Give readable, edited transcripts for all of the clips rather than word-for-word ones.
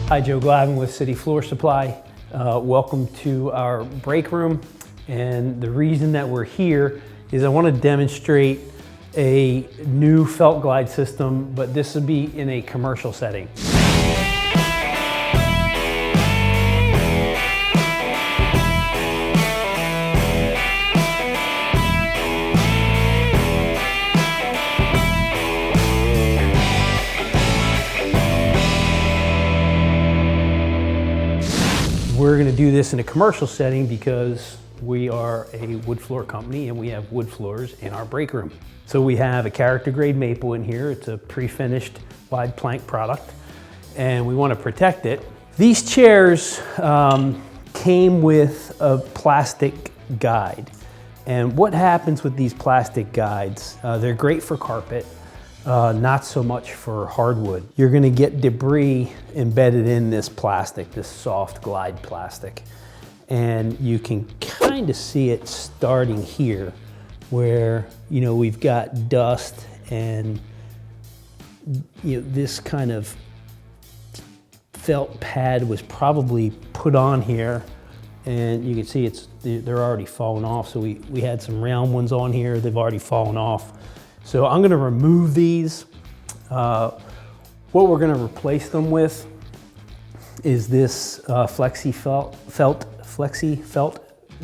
Hi, Joe Glavin with City Floor Supply. Welcome to our break room. And the reason that we're here is I want to demonstrate a new felt glide system, but this will be in a commercial setting. We're going to do this in a commercial setting because we are a wood floor company and we have wood floors in our break room. So we have a character grade maple in here. It's a pre-finished wide plank product and we want to protect it. These chairs came with a plastic guide. And what happens with these plastic guides? They're great for carpet. Not so much for hardwood. You're gonna get debris embedded in this plastic, this soft glide plastic. And you can kind of see it starting here where, we've got dust and, this kind of felt pad was probably put on here and you can see they're already falling off. So we had some round ones on here, they've already fallen off. So I'm gonna remove these. What we're gonna replace them with is this FlexiFelt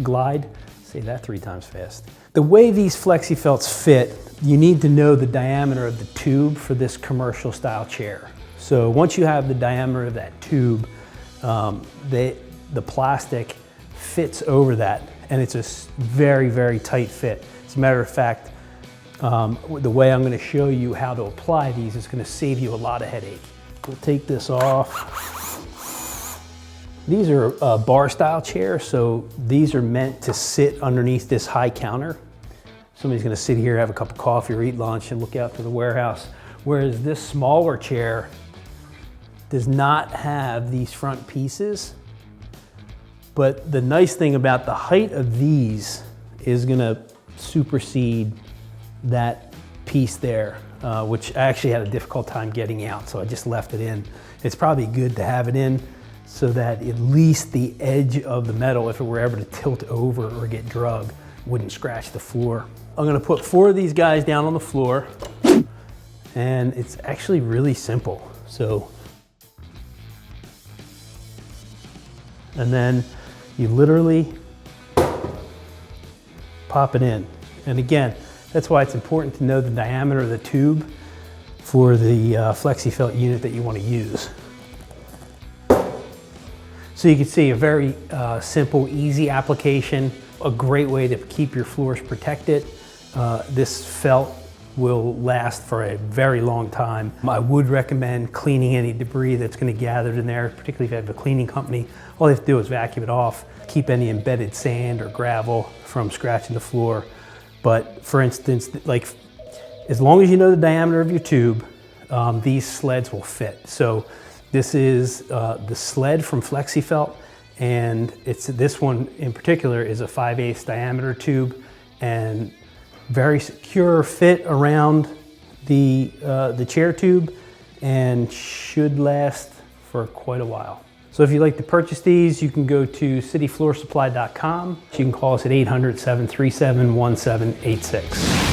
glide. Say that 3 times fast. The way these FlexiFelts fit, you need to know the diameter of the tube for this commercial style chair. So once you have the diameter of that tube, the plastic fits over that and it's a very, very tight fit. As a matter of fact, the way I'm going to show you how to apply these is going to save you a lot of headache. We'll take this off. These are bar style chairs, so these are meant to sit underneath this high counter. Somebody's going to sit here, have a cup of coffee or eat lunch and look out to the warehouse. Whereas this smaller chair does not have these front pieces. But the nice thing about the height of these is going to supersede that piece there, which I actually had a difficult time getting out, so I just left it in. It's probably good to have it in so that at least the edge of the metal, if it were ever to tilt over or get drug, wouldn't scratch the floor. I'm gonna put 4 of these guys down on the floor, and it's actually really simple. So, and then you literally pop it in. And again, that's why it's important to know the diameter of the tube for the FlexiFelt unit that you want to use. So you can see a very simple, easy application, a great way to keep your floors protected. This felt will last for a very long time. I would recommend cleaning any debris that's going to gather in there, particularly if you have a cleaning company. All you have to do is vacuum it off, keep any embedded sand or gravel from scratching the floor. But for instance, like as long as you know the diameter of your tube, these sleds will fit. So this is the sled from FlexiFelt, and this one in particular is a 5/8 diameter tube and very secure fit around the chair tube and should last for quite a while. So if you'd like to purchase these, you can go to cityfloorsupply.com. You can call us at 800-737-1786.